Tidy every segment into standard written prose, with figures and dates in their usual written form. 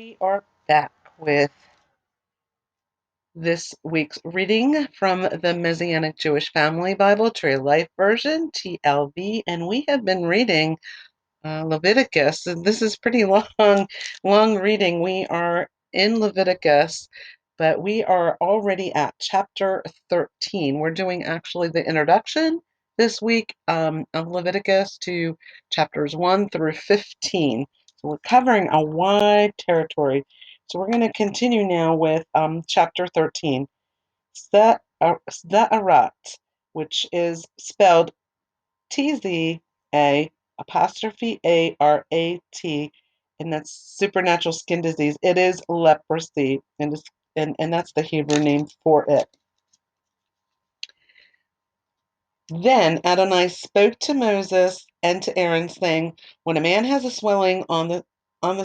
We are back with this week's reading from the Messianic Jewish Family Bible, Tree of Life Version, TLV, and we have been reading Leviticus. And this is pretty long reading. We are in Leviticus, but we are already at chapter 13. We're doing actually the introduction this week of Leviticus to chapters 1 through 15. So we're covering a wide territory. So we're going to continue now with chapter 13, Ze'arat, which is spelled TZA apostrophe ARAT, and that's supernatural skin disease. It is leprosy, and that's the Hebrew name for it. Then Adonai spoke to Moses and to Aaron, saying, when a man has a swelling on the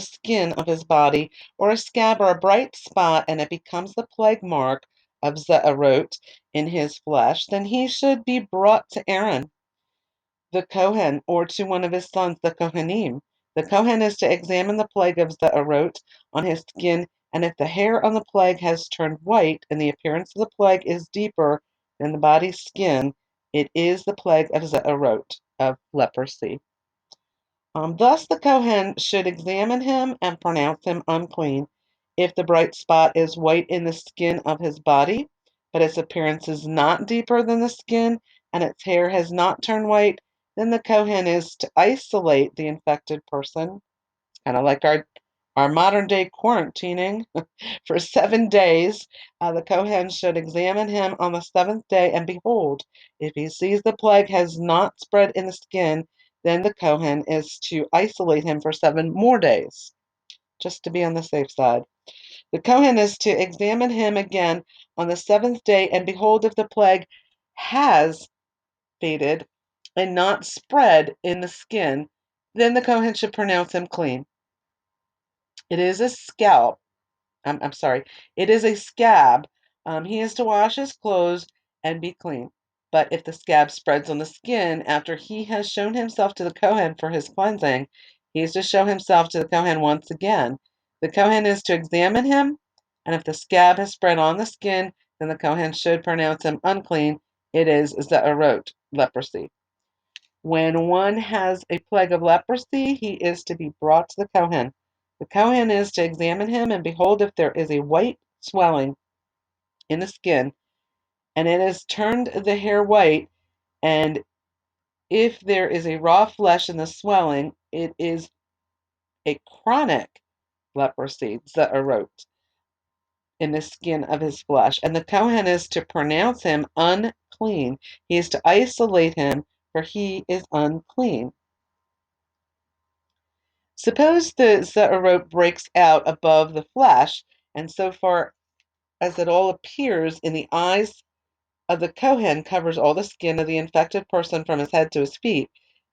skin of his body, or a scab or a bright spot, and it becomes the plague mark of Ze'arot in his flesh, then he should be brought to Aaron the Kohen, or to one of his sons, the Kohanim. The Kohen is to examine the plague of Ze'arot on his skin, and if the hair on the plague has turned white, and the appearance of the plague is deeper than the body's skin, it is the plague of Ze'arot, of leprosy. Thus the Kohen should examine him and pronounce him unclean. If the bright spot is white in the skin of his body, but its appearance is not deeper than the skin, and its hair has not turned white, then the Kohen is to isolate the infected person, kind of like our modern day quarantining, for 7 days. The Kohen should examine him on the seventh day, and behold, if he sees the plague has not spread in the skin, then the Kohen is to isolate him for 7 more days, just to be on the safe side. The Kohen is to examine him again on the seventh day, and behold, if the plague has faded and not spread in the skin, then the Kohen should pronounce him clean. It is a scalp. I'm sorry. It is a scab. He is to wash his clothes and be clean. But if the scab spreads on the skin after he has shown himself to the Kohen for his cleansing, he is to show himself to the Kohen once again. The Kohen is to examine him, and if the scab has spread on the skin, then the Kohen should pronounce him unclean. It is Ze'arot, leprosy. When one has a plague of leprosy, he is to be brought to the Kohen. The Kohen is to examine him, and behold, if there is a white swelling in the skin, and it has turned the hair white, and if there is a raw flesh in the swelling, it is a chronic leprosy, Ze'arot, in the skin of his flesh. And the Kohen is to pronounce him unclean. He is to isolate him, for he is unclean. Suppose the Ze'arot breaks out above the flesh, and so far as it all appears in the eyes of the Kohen covers all the skin of the infected person from his head to his feet.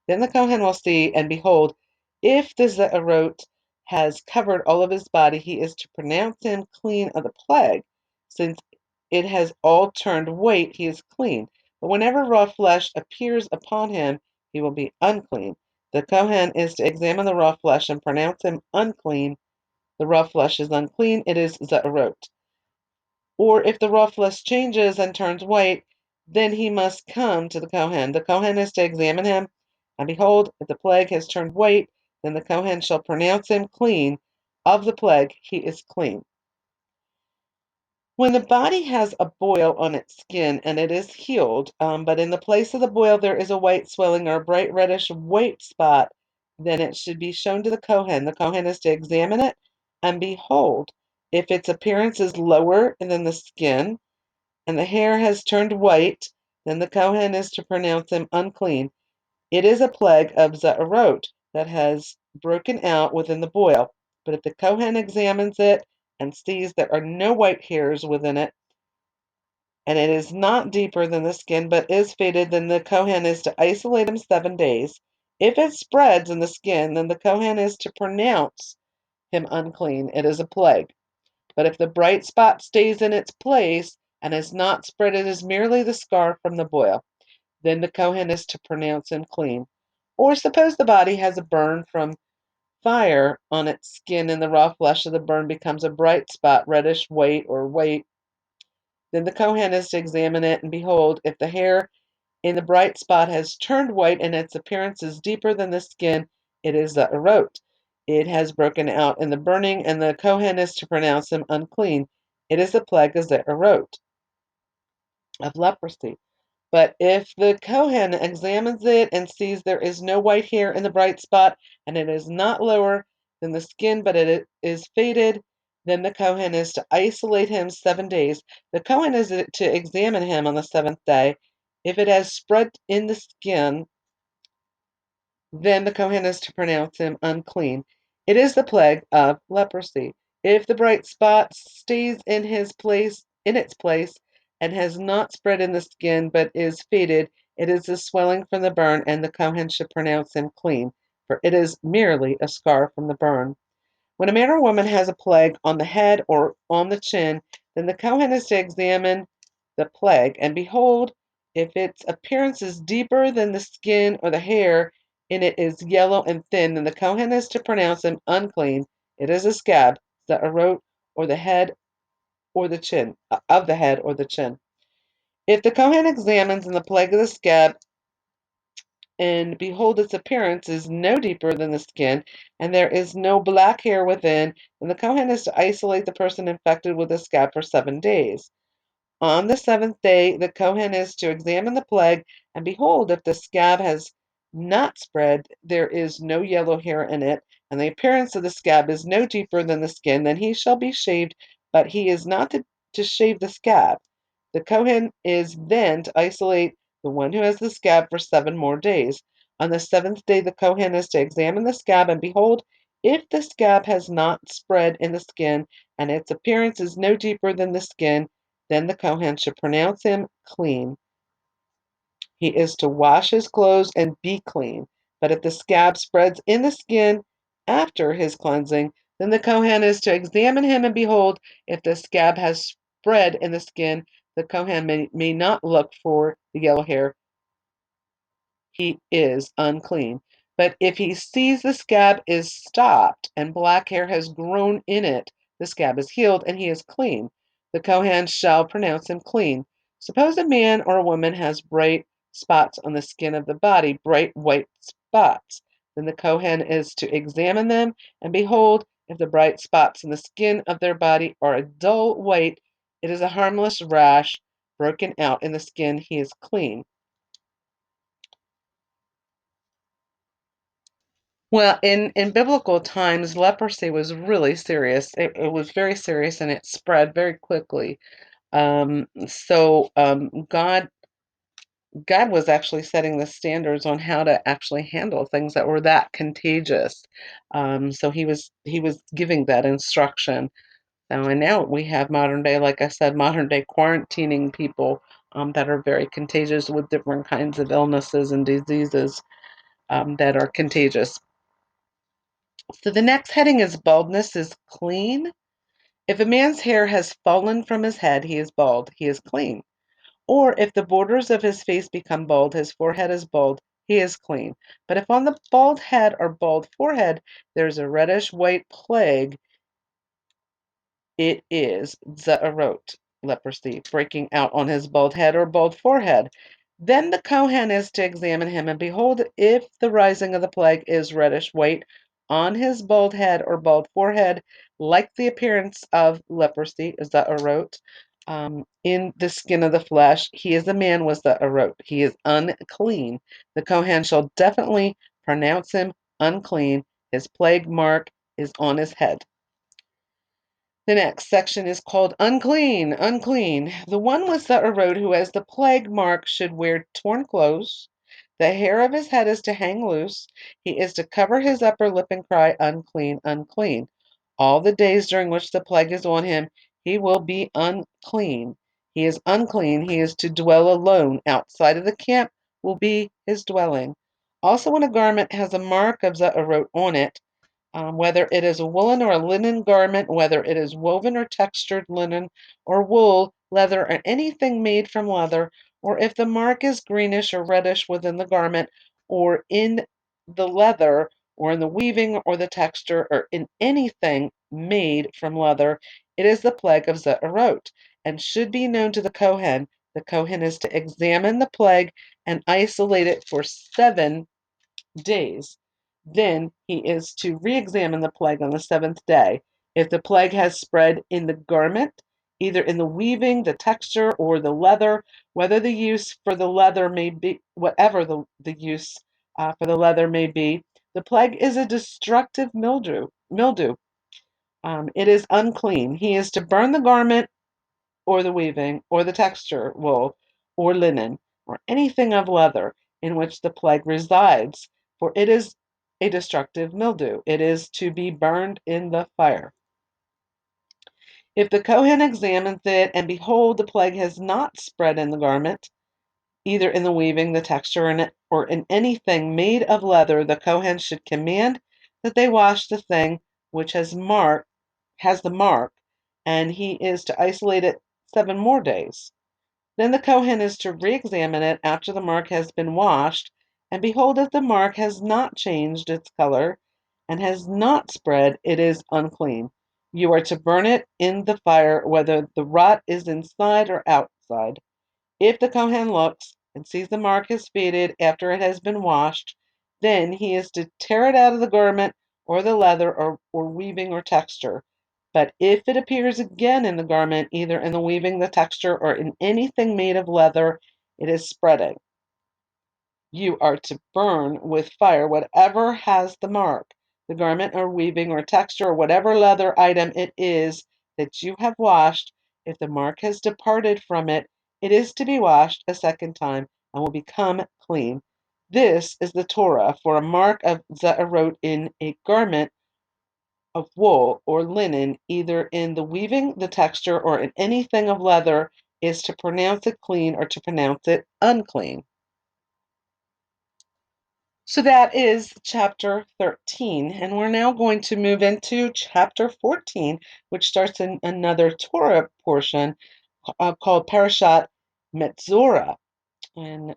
Then the Kohen will see, and behold, if the Ze'arot has covered all of his body, he is to pronounce him clean of the plague. Since it has all turned white, he is clean. But whenever raw flesh appears upon him, he will be unclean. The Kohen is to examine the raw flesh and pronounce him unclean. The raw flesh is unclean, it is Ze'arot. Or if the raw flesh changes and turns white, then he must come to the Kohen. The Kohen is to examine him, and behold, if the plague has turned white, then the Kohen shall pronounce him clean. Of the plague he is clean. When the body has a boil on its skin and it is healed, but in the place of the boil there is a white swelling or a bright reddish white spot, then it should be shown to the Kohen. The Kohen is to examine it, and behold, if its appearance is lower than the skin, and the hair has turned white, then the Kohen is to pronounce him unclean. It is a plague of Ze'arot that has broken out within the boil. But if the Kohen examines it and sees there are no white hairs within it, and it is not deeper than the skin but is faded, then the Kohen is to isolate him 7 days. If it spreads in the skin, then the Kohen is to pronounce him unclean. It is a plague. But if the bright spot stays in its place and is not spread, it is merely the scar from the boil. Then the Kohen is to pronounce him clean. Or suppose the body has a burn from fire on its skin and the raw flesh of the burn becomes a bright spot, reddish white, then the Kohen is to examine it, and behold, if the hair in the bright spot has turned white and its appearance is deeper than the skin, it is the arot. It has broken out in the burning, and the Kohen is to pronounce him unclean. It is the plague of the arot, of leprosy. But if the Kohen examines it and sees there is no white hair in the bright spot, and it is not lower than the skin, but it is faded, then the Kohen is to isolate him 7 days. The Kohen is to examine him on the seventh day. If it has spread in the skin, then the Kohen is to pronounce him unclean. It is the plague of leprosy. If the bright spot stays in its place, and has not spread in the skin, but is faded, it is the swelling from the burn, and the Kohen should pronounce him clean, for it is merely a scar from the burn. When a man or woman has a plague on the head or on the chin, then the Kohen is to examine the plague, and behold, if its appearance is deeper than the skin or the hair in it is yellow and thin, then the Kohen is to pronounce him unclean. It is a scab, the arot, or the head or the chin, of the head or the chin. If the Kohen examines in the plague of the scab, and behold, its appearance is no deeper than the skin, and there is no black hair within, then the Kohen is to isolate the person infected with the scab for 7 days. On the seventh day, the Kohen is to examine the plague, and behold, if the scab has not spread, there is no yellow hair in it, and the appearance of the scab is no deeper than the skin, then he shall be shaved, but he is not to shave the scab. The Kohen is then to isolate the one who has the scab for 7 more days. On the seventh day, the Kohen is to examine the scab, and behold, if the scab has not spread in the skin, and its appearance is no deeper than the skin, then the Kohen should pronounce him clean. He is to wash his clothes and be clean. But if the scab spreads in the skin after his cleansing, then the Kohen is to examine him, and behold, if the scab has spread in the skin, the Kohen may not look for the yellow hair. He is unclean. But if he sees the scab is stopped and black hair has grown in it, the scab is healed and he is clean. The Kohen shall pronounce him clean. Suppose a man or a woman has bright spots on the skin of the body, bright white spots. Then the Kohen is to examine them, and behold, if the bright spots in the skin of their body are a dull white, it is a harmless rash broken out in the skin, he is clean. Well, in biblical times, leprosy was really serious. It was very serious, and it spread very quickly. God was actually setting the standards on how to actually handle things that were that contagious. So he was giving that instruction. And now we have modern day, like I said, modern day quarantining people that are very contagious with different kinds of illnesses and diseases that are contagious. So the next heading is baldness is clean. If a man's hair has fallen from his head, he is bald, he is clean. Or if the borders of his face become bald, his forehead is bald, he is clean. But if on the bald head or bald forehead there is a reddish white plague, it is Za'arot, leprosy, breaking out on his bald head or bald forehead. Then the Kohen is to examine him, and behold, if the rising of the plague is reddish white on his bald head or bald forehead, like the appearance of leprosy, Za'arot, in the skin of the flesh, he is a man with Za'arot. He is unclean. The Kohen shall definitely pronounce him unclean. His plague mark is on his head. The next section is called unclean, unclean. The one with the road who has the plague mark should wear torn clothes. The hair of his head is to hang loose. He is to cover his upper lip and cry, unclean, unclean. All the days during which the plague is on him, he will be unclean. He is unclean. He is to dwell alone. Outside of the camp will be his dwelling. Also, when a garment has a mark of Za'arot on it, whether it is a woolen or a linen garment, whether it is woven or textured linen or wool, leather, or anything made from leather, or if the mark is greenish or reddish within the garment or in the leather, or in the weaving or the texture, or in anything made from leather, it is the plague of Ze'erot, and should be known to the Kohen. The Kohen is to examine the plague and isolate it for 7 days. Then he is to re-examine the plague on the seventh day. If the plague has spread in the garment, either in the weaving, the texture, or the leather, whether the use for the leather may be, whatever the use for the leather may be, the plague is a destructive mildew. It is unclean. He is to burn the garment or the weaving or the texture, wool or linen, or anything of leather in which the plague resides, for it is a destructive mildew. It is to be burned in the fire. If the Kohen examines it, and behold, the plague has not spread in the garment, either in the weaving, the texture, or in anything made of leather, the Kohen should command that they wash the thing which has the mark, and he is to isolate it 7 more days. Then the Kohen is to re-examine it after the mark has been washed, and behold, if the mark has not changed its color and has not spread, it is unclean. You are to burn it in the fire, whether the rot is inside or outside. If the Kohen looks and sees the mark has faded after it has been washed, then he is to tear it out of the garment or the leather or weaving or texture. But if it appears again in the garment, either in the weaving, the texture, or in anything made of leather, it is spreading. You are to burn with fire whatever has the mark, the garment or weaving or texture or whatever leather item it is that you have washed. If the mark has departed from it, it is to be washed a second time and will become clean. This is the Torah for a mark of Ze'erot in a garment of wool or linen, either in the weaving, the texture, or in anything of leather, is to pronounce it clean or to pronounce it unclean. So that is chapter 13, and we're now going to move into chapter 14, which starts in another Torah portion called Parashat Metzora, and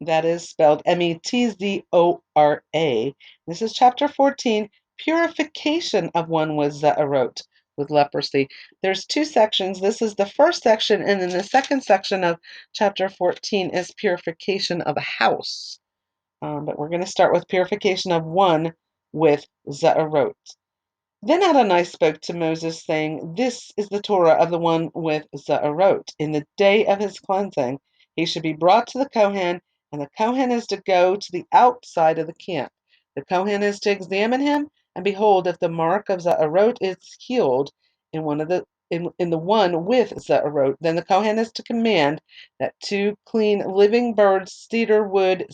that is spelled Metzora. This is chapter 14, purification of one with Ze'erot, with leprosy. There's 2 sections. This is the first section, and then the second section of chapter 14 is purification of a house. But we're going to start with purification of one with Ze'erot. Then Adonai spoke to Moses, saying, This is the Torah of the one with Ze'erot. In the day of his cleansing, he should be brought to the Kohen, and the Kohen is to go to the outside of the camp. The Kohen is to examine him, and behold, if the mark of Ze'erot is healed in the one with Ze'erot, then the Kohen is to command that 2 clean living birds, cedar wood,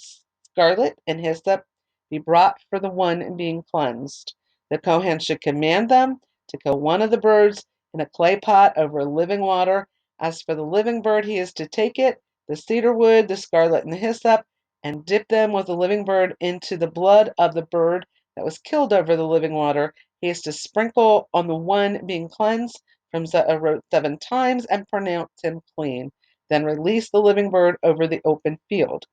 scarlet, and hyssop, be brought for the one being cleansed. The Kohen should command them to kill one of the birds in a clay pot over living water. As for the living bird, he is to take it, the cedar wood, the scarlet, and the hyssop, and dip them with the living bird into the blood of the bird that was killed over the living water. He is to sprinkle on the one being cleansed from Ze'erot 7 times and pronounce him clean. Then release the living bird over the open field.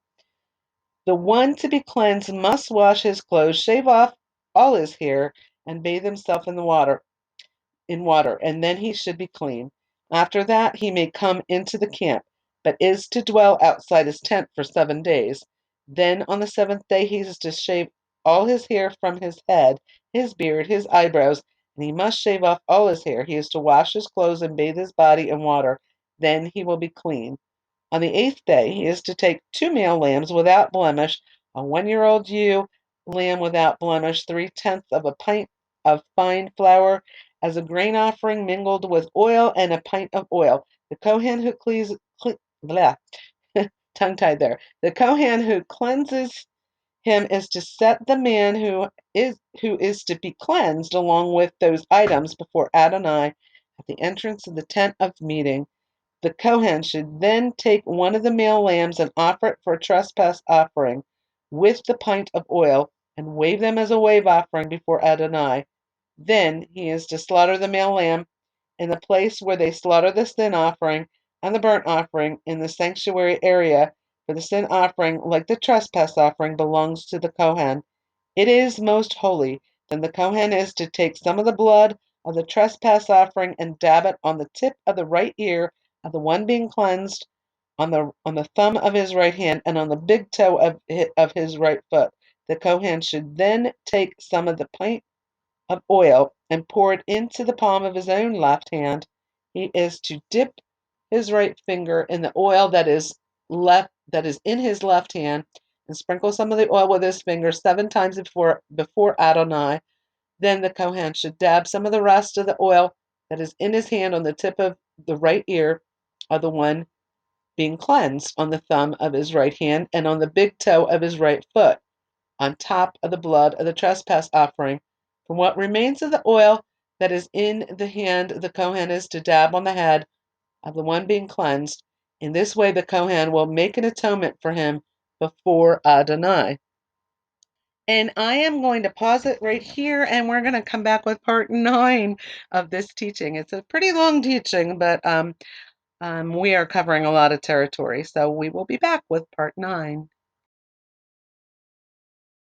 The one to be cleansed must wash his clothes, shave off all his hair, and bathe himself in water, and then he should be clean. After that he may come into the camp, but is to dwell outside his tent for 7 days. Then on the seventh day he is to shave all his hair from his head, his beard, his eyebrows, and he must shave off all his hair. He is to wash his clothes and bathe his body in water. Then he will be clean. On the 8th day he is to take 2 male lambs without blemish, a 1-year-old ewe lamb without blemish, 3/10 of a pint of fine flour as a grain offering mingled with oil, and a pint of oil. The Kohen who tongue-tied there. The Kohen who cleanses him is to set the man who is to be cleansed along with those items before Adonai at the entrance of the tent of meeting. The Kohen should then take one of the male lambs and offer it for a trespass offering with the pint of oil, and wave them as a wave offering before Adonai. Then he is to slaughter the male lamb in the place where they slaughter the sin offering and the burnt offering in the sanctuary area, for the sin offering, like the trespass offering, belongs to the Kohen. It is most holy. Then the Kohen is to take some of the blood of the trespass offering and dab it on the tip of the right ear of the one being cleansed, on the thumb of his right hand, and on the big toe of his right foot. The Kohen should then take some of the pint of oil and pour it into the palm of his own left hand. He is to dip his right finger in the oil that is in his left hand, and sprinkle some of the oil with his finger 7 times before Adonai. Then the Kohen should dab some of the rest of the oil that is in his hand on the tip of the right ear of the one being cleansed, on the thumb of his right hand, and on the big toe of his right foot, on top of the blood of the trespass offering. From what remains of the oil that is in the hand, the Kohen is to dab on the head of the one being cleansed. In this way, the Kohen will make an atonement for him before Adonai. And I am going to pause it right here, and we're going to come back with part 9 of this teaching. It's a pretty long teaching, but we are covering a lot of territory, so we will be back with part 9.